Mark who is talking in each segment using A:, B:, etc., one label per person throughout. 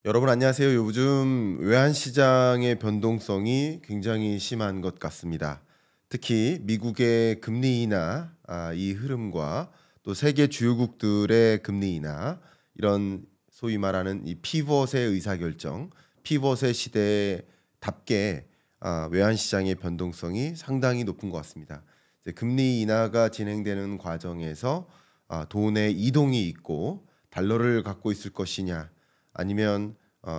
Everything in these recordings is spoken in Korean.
A: 여러분 안녕하세요. 요즘 외환시장의 변동성이 굉장히 심한 것 같습니다. 특히 미국의 금리 인하 이 흐름과 또 세계 주요국들의 금리 인하 이런 소위 말하는 이 피벗의 의사결정, 피벗의 시대답게 외환시장의 변동성이 상당히 높은 것 같습니다. 이제 금리 인하가 진행되는 과정에서 돈의 이동이 있고 달러를 갖고 있을 것이냐 아니면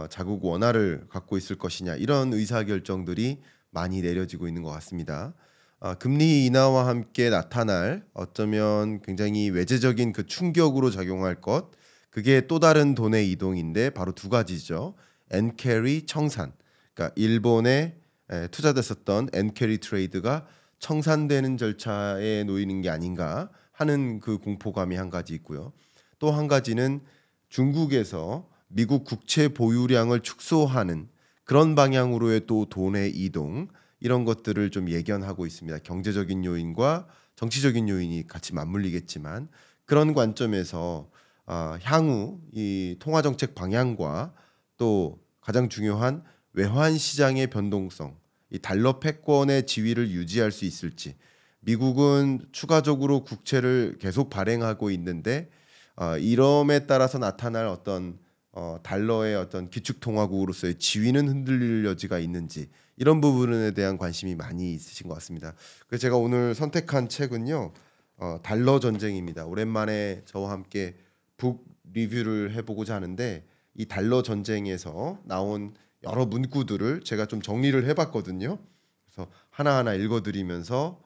A: 자국 원화를 갖고 있을 것이냐 이런 의사결정들이 많이 내려지고 있는 것 같습니다. 금리 인하와 함께 나타날 어쩌면 굉장히 외재적인 그 충격으로 작용할 것 그게 또 다른 돈의 이동인데 바로 두 가지죠. 엔캐리 청산. 그러니까 일본에 투자됐었던 엔캐리 트레이드가 청산되는 절차에 놓이는 게 아닌가 하는 그 공포감이 한 가지 있고요. 또 한 가지는 중국에서 미국 국채 보유량을 축소하는 그런 방향으로의 또 돈의 이동 이런 것들을 좀 예견하고 있습니다. 경제적인 요인과 정치적인 요인이 같이 맞물리겠지만 그런 관점에서 향후 이 통화 정책 방향과 또 가장 중요한 외환 시장의 변동성, 이 달러 패권의 지위를 유지할 수 있을지 미국은 추가적으로 국채를 계속 발행하고 있는데 이럼에 따라서 나타날 어떤 달러의 어떤 기축통화국으로서의 지위는 흔들릴 여지가 있는지 이런 부분에 대한 관심이 많이 있으신 것 같습니다. 그래서 제가 오늘 선택한 책은요, 달러 전쟁입니다. 오랜만에 저와 함께 북 리뷰를 해보고자 하는데 이 달러 전쟁에서 나온 여러 문구들을 제가 좀 정리를 해봤거든요. 그래서 하나하나 읽어드리면서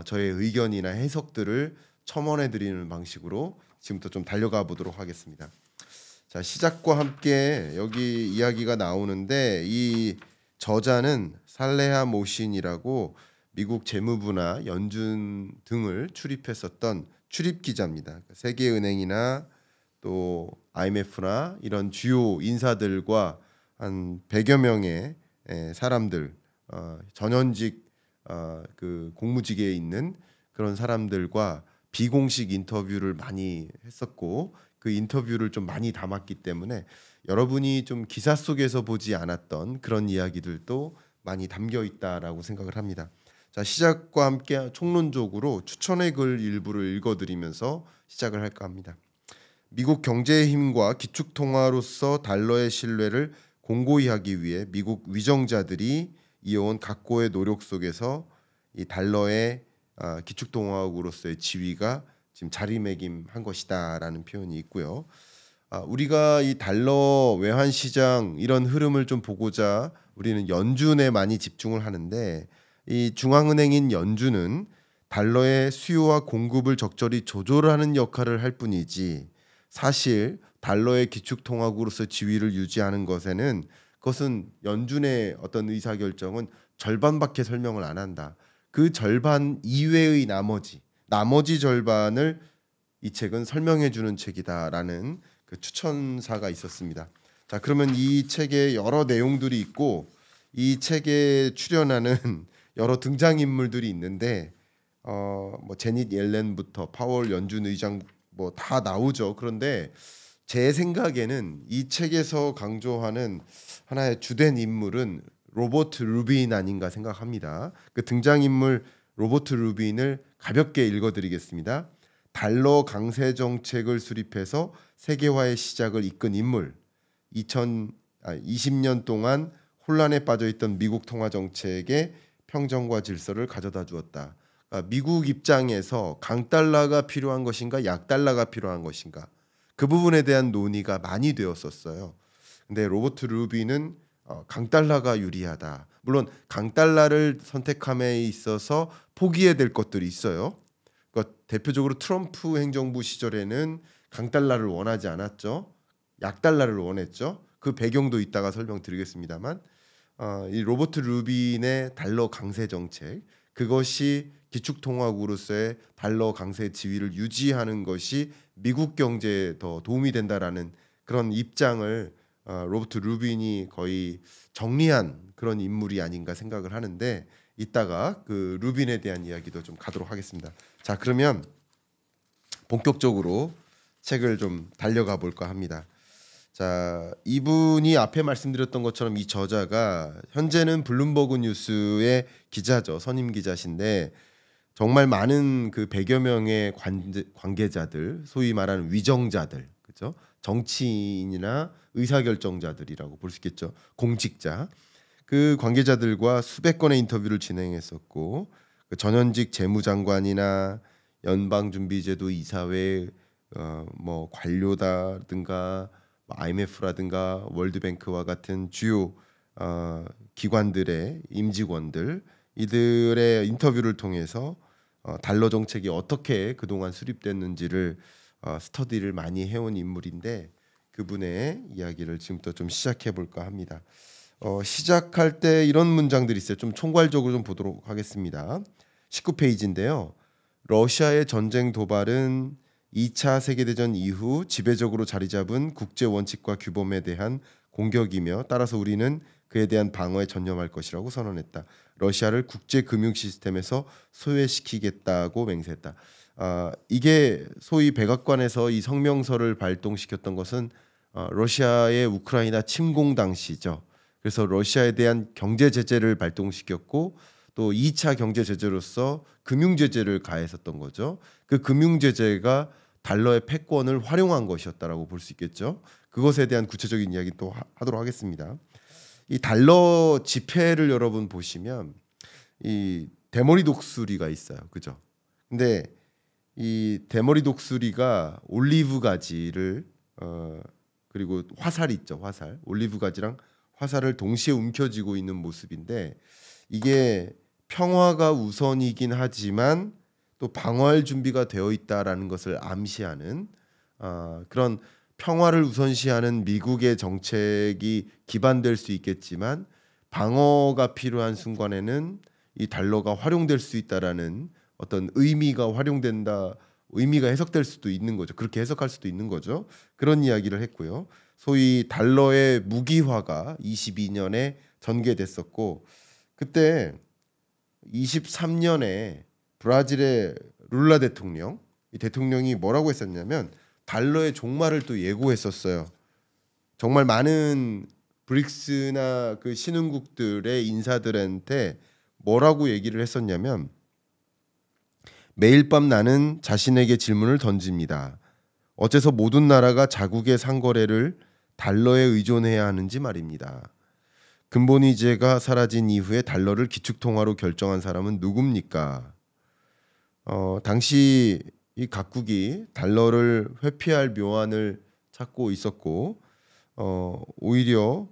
A: 저의 의견이나 해석들을 첨언해드리는 방식으로 지금부터 좀 달려가 보도록 하겠습니다. 자, 시작과 함께 여기 이야기가 나오는데 이 저자는 살레하 모신이라고 미국 재무부나 연준 등을 출입했었던 출입 기자입니다. 세계은행이나 또 IMF나 이런 주요 인사들과 한 100여 명의 사람들 전현직 그 공무직에 있는 그런 사람들과 비공식 인터뷰를 많이 했었고 그 인터뷰를 좀 많이 담았기 때문에 여러분이 좀 기사 속에서 보지 않았던 그런 이야기들도 많이 담겨 있다라고 생각을 합니다. 자, 시작과 함께 총론적으로 추천의 글 일부를 읽어드리면서 시작을 할까 합니다. 미국 경제의 힘과 기축통화로서 달러의 신뢰를 공고히 하기 위해 미국 위정자들이 이어온 각고의 노력 속에서 이 달러의 기축통화국으로서의 지위가 지금 자리매김한 것이다라는 표현이 있고요. 우리가 이 달러 외환 시장 이런 흐름을 좀 보고자 우리는 연준에 많이 집중을 하는데 이 중앙은행인 연준은 달러의 수요와 공급을 적절히 조절하는 역할을 할 뿐이지 사실 달러의 기축통화국으로서 지위를 유지하는 것에는 그것은 연준의 어떤 의사결정은 절반밖에 설명을 안 한다. 그 절반 이외의 나머지 절반을 이 책은 설명해 주는 책이다라는 그 추천사가 있었습니다. 자, 그러면 이 책에 여러 내용들이 있고 이 책에 출연하는 여러 등장인물들이 있는데 뭐 제닛 옐렌부터 파월 연준 의장 뭐 다 나오죠. 그런데 제 생각에는 이 책에서 강조하는 하나의 주된 인물은 로버트 루빈 아닌가 생각합니다. 그 등장인물 로버트 루빈을 가볍게 읽어드리겠습니다. 달러 강세 정책을 수립해서 세계화의 시작을 이끈 인물. 2020년 동안 혼란에 빠져있던 미국 통화 정책의 평정과 질서를 가져다 주었다. 그러니까 미국 입장에서 강달러가 필요한 것인가 약달러가 필요한 것인가 그 부분에 대한 논의가 많이 되었었어요. 근데 로버트 루빈은 강달러가 유리하다. 물론 강달러를 선택함에 있어서 포기해야 될 것들이 있어요. 그러니까 대표적으로 트럼프 행정부 시절에는 강달러를 원하지 않았죠. 약달러를 원했죠. 그 배경도 이따가 설명드리겠습니다만 이 로버트 루빈의 달러 강세 정책 그것이 기축통화국으로서의 달러 강세 지위를 유지하는 것이 미국 경제에 더 도움이 된다라는 그런 입장을 로버트 루빈이 거의 정리한 그런 인물이 아닌가 생각을 하는데 이따가 그 루빈에 대한 이야기도 좀 가도록 하겠습니다. 자, 그러면 본격적으로 책을 좀 달려가 볼까 합니다. 자, 이분이 앞에 말씀드렸던 것처럼 이 저자가 현재는 블룸버그 뉴스의 기자죠. 선임 기자신데 정말 많은 그 100여 명의 관계자들, 소위 말하는 위정자들, 그죠? 정치인이나 의사결정자들이라고 볼 수 있겠죠. 공직자. 그 관계자들과 수백 건의 인터뷰를 진행했었고 그 전현직 재무장관이나 연방준비제도 이사회 뭐 관료다든가 IMF라든가 월드뱅크와 같은 주요 기관들의 임직원들 이들의 인터뷰를 통해서 달러 정책이 어떻게 그동안 수립됐는지를 스터디를 많이 해온 인물인데 그분의 이야기를 지금부터 좀 시작해 볼까 합니다. 시작할 때 이런 문장들이 있어요. 좀 총괄적으로 좀 보도록 하겠습니다. 19페이지인데요. 러시아의 전쟁 도발은 2차 세계대전 이후 지배적으로 자리 잡은 국제 원칙과 규범에 대한 공격이며 따라서 우리는 그에 대한 방어에 전념할 것이라고 선언했다. 러시아를 국제 금융 시스템에서 소외시키겠다고 맹세했다. 이게 소위 백악관에서 이 성명서를 발동시켰던 것은 러시아의 우크라이나 침공 당시죠. 그래서 러시아에 대한 경제 제재를 발동시켰고 또 2차 경제 제재로서 금융 제재를 가했었던 거죠. 그 금융 제재가 달러의 패권을 활용한 것이었다라고 볼 수 있겠죠. 그것에 대한 구체적인 이야기 또 하도록 하겠습니다. 이 달러 지폐를 여러분 보시면 이 대머리 독수리가 있어요. 그죠? 근데 이 대머리 독수리가 올리브 가지를 그리고 화살 있죠. 화살. 올리브 가지랑 화살을 동시에 움켜쥐고 있는 모습인데 이게 평화가 우선이긴 하지만 또 방어할 준비가 되어 있다라는 것을 암시하는 그런 평화를 우선시하는 미국의 정책이 기반될 수 있겠지만 방어가 필요한 순간에는 이 달러가 활용될 수 있다라는 어떤 의미가 해석될 수도 있는 거죠. 그렇게 해석할 수도 있는 거죠. 그런 이야기를 했고요. 소위 달러의 무기화가 22년에 전개됐었고 그때 23년에 브라질의 룰라 대통령 이 대통령이 뭐라고 했었냐면 달러의 종말을 또 예고했었어요. 정말 많은 브릭스나 그 신흥국들의 인사들한테 뭐라고 얘기를 했었냐면 매일 밤 나는 자신에게 질문을 던집니다. 어째서 모든 나라가 자국의 상거래를 달러에 의존해야 하는지 말입니다. 근본위제가 사라진 이후에 달러를 기축통화로 결정한 사람은 누굽니까? 당시 이 각국이 달러를 회피할 묘안을 찾고 있었고 오히려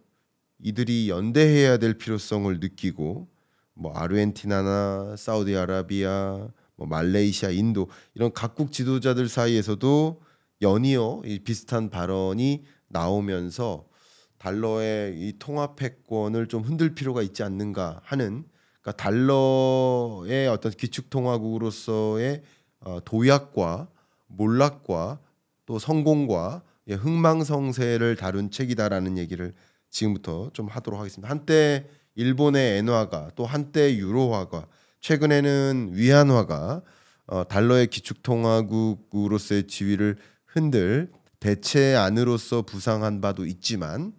A: 이들이 연대해야 될 필요성을 느끼고 뭐 아르헨티나나 사우디아라비아, 뭐 말레이시아, 인도 이런 각국 지도자들 사이에서도 연이어 이 비슷한 발언이 나오면서 달러의 이 통화 패권을 좀 흔들 필요가 있지 않는가 하는 그러니까 달러의 어떤 기축통화국으로서의 도약과 몰락과 또 성공과 흥망성쇠를 다룬 책이다라는 얘기를 지금부터 좀 하도록 하겠습니다. 한때 일본의 엔화가 또 한때 유로화가 최근에는 위안화가 달러의 기축통화국으로서의 지위를 흔들 대체안으로서 부상한 바도 있지만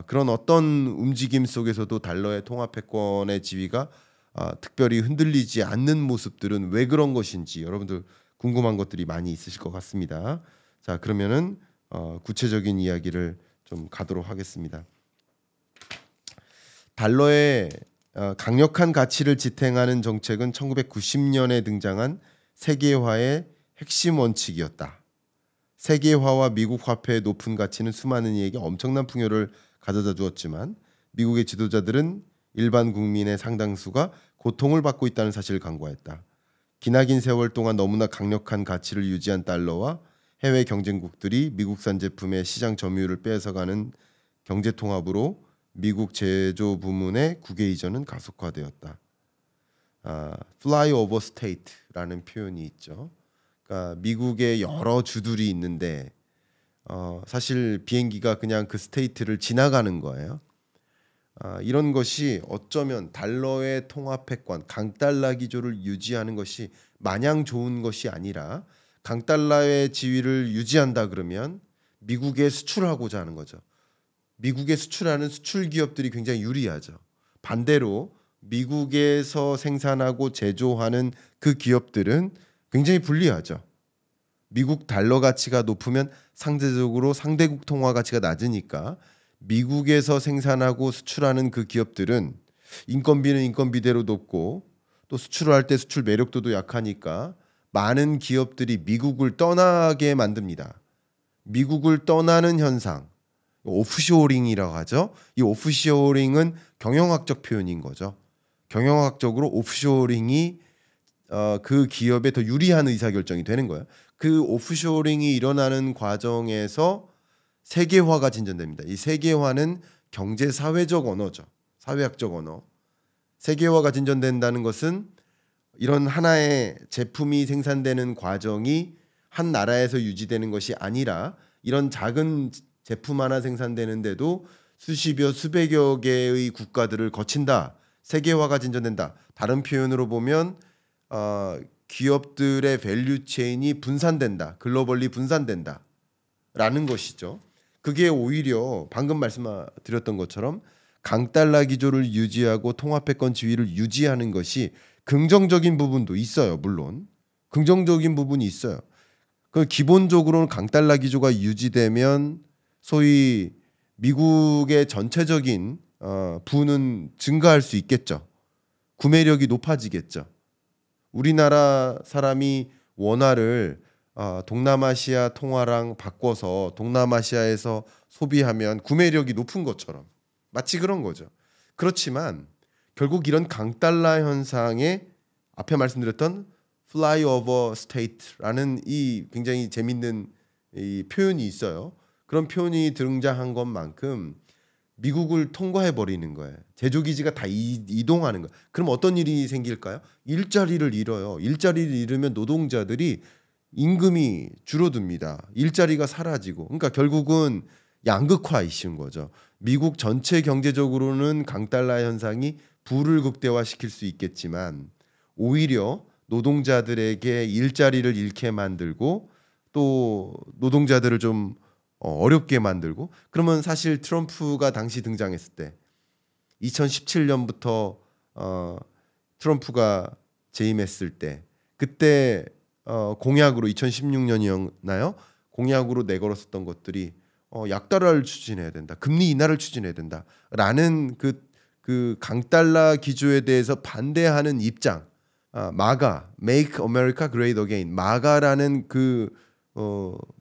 A: 그런 어떤 움직임 속에서도 달러의 통화패권의 지위가 특별히 흔들리지 않는 모습들은 왜 그런 것인지 여러분들 궁금한 것들이 많이 있으실 것 같습니다. 자, 그러면은 구체적인 이야기를 좀 가도록 하겠습니다. 달러의 강력한 가치를 지탱하는 정책은 1990년에 등장한 세계화의 핵심 원칙이었다. 세계화와 미국 화폐의 높은 가치는 수많은 이에게 엄청난 풍요를 가져다 주었지만 미국의 지도자들은 일반 국민의 상당수가 고통을 받고 있다는 사실을 간과했다. 기나긴 세월 동안 너무나 강력한 가치를 유지한 달러와 해외 경쟁국들이 미국산 제품의 시장 점유율을 빼앗아가는 경제 통합으로 미국 제조 부문의 국외 이전은 가속화되었다. Fly over state라는 표현이 있죠. 그러니까 미국의 여러 주들이 있는데 사실 비행기가 그냥 그 스테이트를 지나가는 거예요. 이런 것이 어쩌면 달러의 통화패권, 강달러 기조를 유지하는 것이 마냥 좋은 것이 아니라 강달러의 지위를 유지한다 그러면 미국에 수출하고자 하는 거죠. 미국에 수출하는 수출 기업들이 굉장히 유리하죠. 반대로 미국에서 생산하고 제조하는 그 기업들은 굉장히 불리하죠. 미국 달러 가치가 높으면 상대적으로 상대국 통화 가치가 낮으니까 미국에서 생산하고 수출하는 그 기업들은 인건비는 인건비대로 높고 또 수출을 할 때 수출 매력도도 약하니까 많은 기업들이 미국을 떠나게 만듭니다. 미국을 떠나는 현상, 오프쇼어링이라고 하죠. 이 오프쇼어링은 경영학적 표현인 거죠. 경영학적으로 오프쇼어링이 그 기업에 더 유리한 의사결정이 되는 거예요. 그 오프쇼어링이 일어나는 과정에서 세계화가 진전됩니다. 이 세계화는 경제 사회적 언어죠. 사회학적 언어. 세계화가 진전된다는 것은 이런 하나의 제품이 생산되는 과정이 한 나라에서 유지되는 것이 아니라 이런 작은 제품 하나 생산되는데도 수십여 수백여 개의 국가들을 거친다. 세계화가 진전된다. 다른 표현으로 보면 기업들의 밸류 체인이 분산된다. 글로벌리 분산된다. 라는 것이죠. 그게 오히려 방금 말씀드렸던 것처럼 강달러 기조를 유지하고 통화패권 지위를 유지하는 것이 긍정적인 부분도 있어요. 물론 긍정적인 부분이 있어요. 그 기본적으로는 강달러 기조가 유지되면 소위 미국의 전체적인 부는 증가할 수 있겠죠. 구매력이 높아지겠죠. 우리나라 사람이 원화를 동남아시아 통화랑 바꿔서 동남아시아에서 소비하면 구매력이 높은 것처럼 마치 그런 거죠. 그렇지만 결국 이런 강달러 현상에 앞에 말씀드렸던 flyover state라는 이 굉장히 재밌는 이 표현이 있어요. 그런 표현이 등장한 것만큼 미국을 통과해 버리는 거예요. 제조 기지가 다 이동하는 거예요. 그럼 어떤 일이 생길까요? 일자리를 잃어요. 일자리를 잃으면 노동자들이 임금이 줄어듭니다. 일자리가 사라지고. 그러니까 결국은 양극화 이슈인 거죠. 미국 전체 경제적으로는 강달러 현상이 부를 극대화시킬 수 있겠지만 오히려 노동자들에게 일자리를 잃게 만들고 또 노동자들을 좀 어렵게 만들고 그러면 사실 트럼프가 당시 등장했을 때 2017년부터 트럼프가 재임했을 때 그때 공약으로 2016년이었나요? 공약으로 내걸었었던 것들이 약달러를 추진해야 된다. 금리 인하를 추진해야 된다라는 그 강달러 기조에 대해서 반대하는 입장. 마가 Make America Great Again 마가라는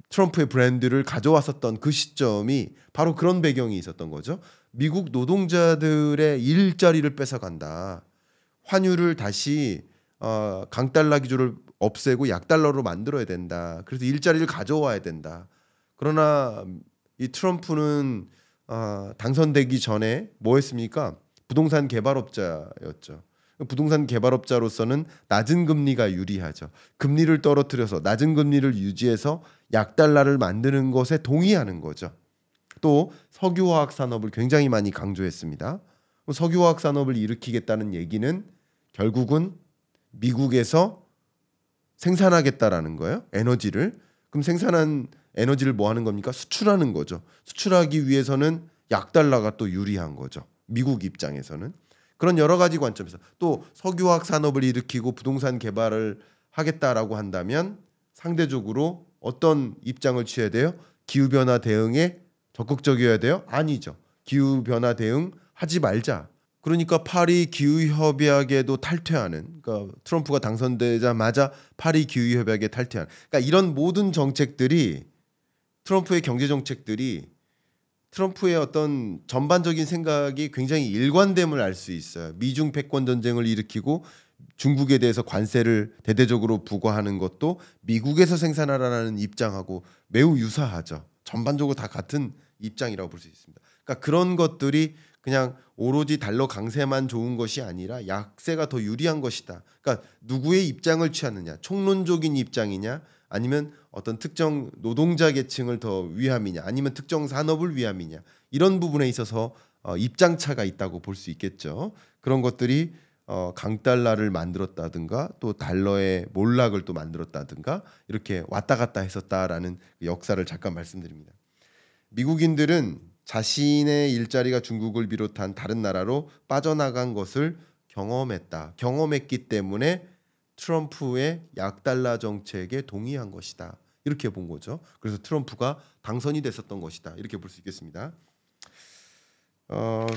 A: 트럼프의 브랜드를 가져왔었던 그 시점이 바로 그런 배경이 있었던 거죠. 미국 노동자들의 일자리를 뺏어간다. 환율을 다시 강달러 기조를 없애고 약달러로 만들어야 된다. 그래서 일자리를 가져와야 된다. 그러나 이 트럼프는 당선되기 전에 뭐 했습니까? 부동산 개발업자였죠. 부동산 개발업자로서는 낮은 금리가 유리하죠. 금리를 떨어뜨려서 낮은 금리를 유지해서 약달러를 만드는 것에 동의하는 거죠. 또 석유화학 산업을 굉장히 많이 강조했습니다. 석유화학 산업을 일으키겠다는 얘기는 결국은 미국에서 생산하겠다라는 거예요. 에너지를. 그럼 생산한 에너지를 뭐 하는 겁니까? 수출하는 거죠. 수출하기 위해서는 약달러가 또 유리한 거죠. 미국 입장에서는. 그런 여러 가지 관점에서 또 석유화학 산업을 일으키고 부동산 개발을 하겠다라고 한다면 상대적으로 어떤 입장을 취해야 돼요? 기후변화 대응에 적극적이어야 돼요? 아니죠. 기후변화 대응 하지 말자. 그러니까 파리 기후협약에도 탈퇴하는 그러니까 트럼프가 당선되자마자 파리 기후협약에 탈퇴하는 그러니까 이런 모든 정책들이 트럼프의 경제 정책들이 트럼프의 어떤 전반적인 생각이 굉장히 일관됨을 알 수 있어요. 미중 패권 전쟁을 일으키고 중국에 대해서 관세를 대대적으로 부과하는 것도 미국에서 생산하라는 입장하고 매우 유사하죠. 전반적으로 다 같은 입장이라고 볼 수 있습니다. 그러니까 그런 것들이 그냥 오로지 달러 강세만 좋은 것이 아니라 약세가 더 유리한 것이다. 그러니까 누구의 입장을 취하느냐, 총론적인 입장이냐, 아니면 어떤 특정 노동자 계층을 더 위함이냐, 아니면 특정 산업을 위함이냐 이런 부분에 있어서 입장 차가 있다고 볼 수 있겠죠. 그런 것들이 강달러를 만들었다든가 또 달러의 몰락을 또 만들었다든가 이렇게 왔다 갔다 했었다라는 역사를 잠깐 말씀드립니다. 미국인들은 자신의 일자리가 중국을 비롯한 다른 나라로 빠져나간 것을 경험했기 때문에 트럼프의 약달러 정책에 동의한 것이다. 이렇게 본 거죠. 그래서 트럼프가 당선이 됐었던 것이다. 이렇게 볼 수 있겠습니다.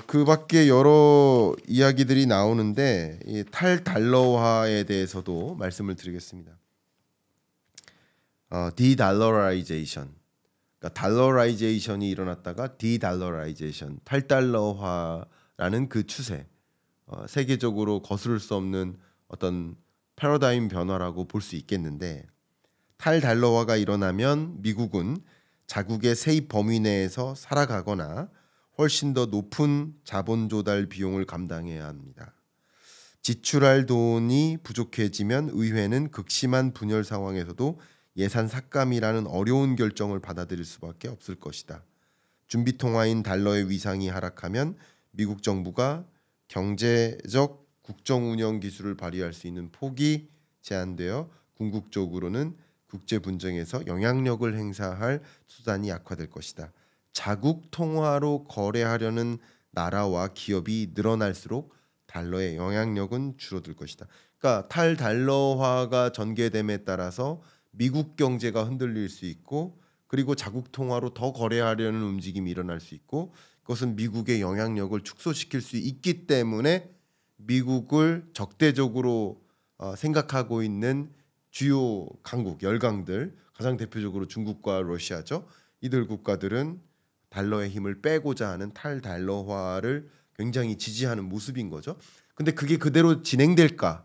A: 그 밖에 여러 이야기들이 나오는데 이 탈달러화에 대해서도 말씀을 드리겠습니다. 디달러라이제이션, 그러니까 달러라이제이션이 일어났다가 디달러라이제이션, 탈달러화라는 그 추세, 세계적으로 거스를 수 없는 어떤 패러다임 변화라고 볼 수 있겠는데, 탈달러화가 일어나면 미국은 자국의 세입 범위 내에서 살아가거나 훨씬 더 높은 자본 조달 비용을 감당해야 합니다. 지출할 돈이 부족해지면 의회는 극심한 분열 상황에서도 예산 삭감이라는 어려운 결정을 받아들일 수밖에 없을 것이다. 준비 통화인 달러의 위상이 하락하면 미국 정부가 경제적 국정 운영 기술을 발휘할 수 있는 폭이 제한되어 궁극적으로는 국제 분쟁에서 영향력을 행사할 수단이 약화될 것이다. 자국 통화로 거래하려는 나라와 기업이 늘어날수록 달러의 영향력은 줄어들 것이다. 그러니까 탈달러화가 전개됨에 따라서 미국 경제가 흔들릴 수 있고, 그리고 자국 통화로 더 거래하려는 움직임이 일어날 수 있고, 그것은 미국의 영향력을 축소시킬 수 있기 때문에 미국을 적대적으로 생각하고 있는 주요 강국, 열강들, 가장 대표적으로 중국과 러시아죠. 이들 국가들은 달러의 힘을 빼고자 하는 탈달러화를 굉장히 지지하는 모습인 거죠. 근데 그게 그대로 진행될까?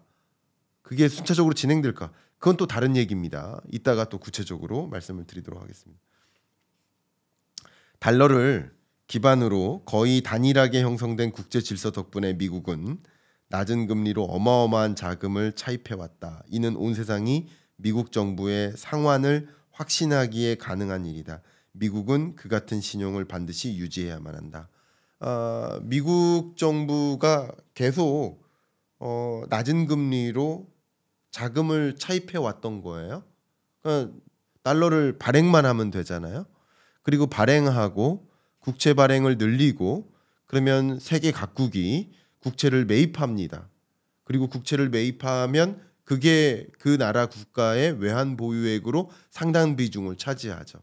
A: 그게 순차적으로 진행될까? 그건 또 다른 얘기입니다. 이따가 또 구체적으로 말씀을 드리도록 하겠습니다. 달러를 기반으로 거의 단일하게 형성된 국제 질서 덕분에 미국은 낮은 금리로 어마어마한 자금을 차입해왔다. 이는 온 세상이 미국 정부의 상환을 확신하기에 가능한 일이다. 미국은 그 같은 신용을 반드시 유지해야만 한다. 미국 정부가 계속 낮은 금리로 자금을 차입해 왔던 거예요. 그러니까 달러를 발행만 하면 되잖아요. 그리고 발행하고 국채 발행을 늘리고, 그러면 세계 각국이 국채를 매입합니다. 그리고 국채를 매입하면 그게 그 나라 국가의 외환 보유액으로 상당 비중을 차지하죠.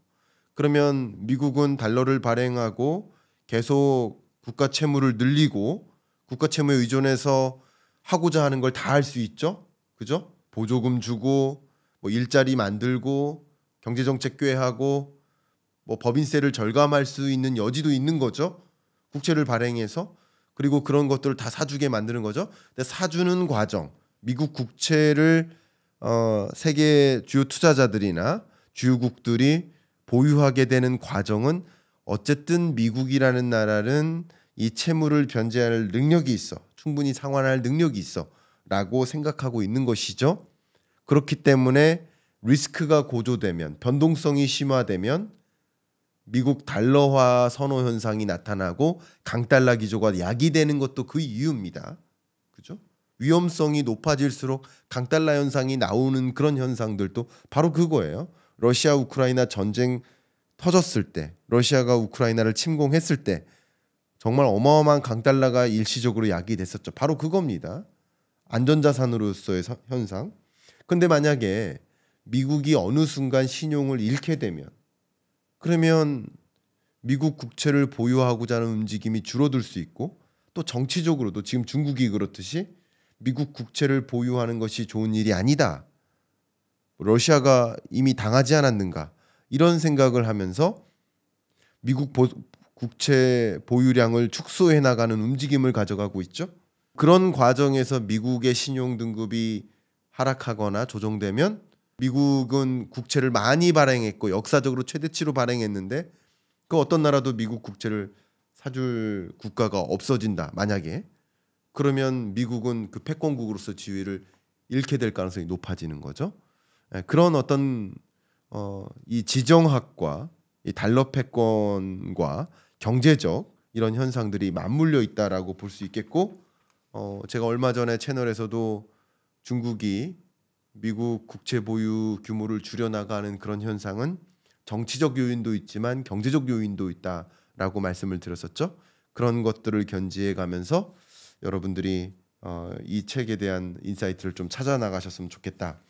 A: 그러면 미국은 달러를 발행하고 계속 국가 채무를 늘리고 국가 채무에 의존해서 하고자 하는 걸 다 할 수 있죠. 그죠? 보조금 주고 뭐 일자리 만들고 경제정책 꾀하고 뭐 법인세를 절감할 수 있는 여지도 있는 거죠. 국채를 발행해서. 그리고 그런 것들을 다 사주게 만드는 거죠. 근데 사주는 과정, 미국 국채를 세계 주요 투자자들이나 주요국들이 보유하게 되는 과정은 어쨌든 미국이라는 나라는 이 채무를 변제할 능력이 있어, 충분히 상환할 능력이 있어 라고 생각하고 있는 것이죠. 그렇기 때문에 리스크가 고조되면, 변동성이 심화되면 미국 달러화 선호 현상이 나타나고 강달러 기조가 야기되는 것도 그 이유입니다. 그죠? 위험성이 높아질수록 강달러 현상이 나오는 그런 현상들도 바로 그거예요. 러시아 우크라이나 전쟁 터졌을 때, 러시아가 우크라이나를 침공했을 때 정말 어마어마한 강달러가 일시적으로 야기됐었죠. 바로 그겁니다. 안전자산으로서의 현상. 근데 만약에 미국이 어느 순간 신용을 잃게 되면, 그러면 미국 국채를 보유하고자 하는 움직임이 줄어들 수 있고, 또 정치적으로도 지금 중국이 그렇듯이 미국 국채를 보유하는 것이 좋은 일이 아니다, 러시아가 이미 당하지 않았는가, 이런 생각을 하면서 미국 국채 보유량을 축소해 나가는 움직임을 가져가고 있죠. 그런 과정에서 미국의 신용 등급이 하락하거나 조정되면 미국은 국채를 많이 발행했고 역사적으로 최대치로 발행했는데 그 어떤 나라도 미국 국채를 사줄 국가가 없어진다. 만약에 그러면 미국은 그 패권국으로서 지위를 잃게 될 가능성이 높아지는 거죠. 그런 어떤 이 지정학과 이 달러 패권과 경제적 이런 현상들이 맞물려 있다라고 볼 수 있겠고, 제가 얼마 전에 채널에서도 중국이 미국 국채 보유 규모를 줄여나가는 그런 현상은 정치적 요인도 있지만 경제적 요인도 있다라고 말씀을 드렸었죠. 그런 것들을 견지해 가면서 여러분들이 이 책에 대한 인사이트를 좀 찾아 나가셨으면 좋겠다.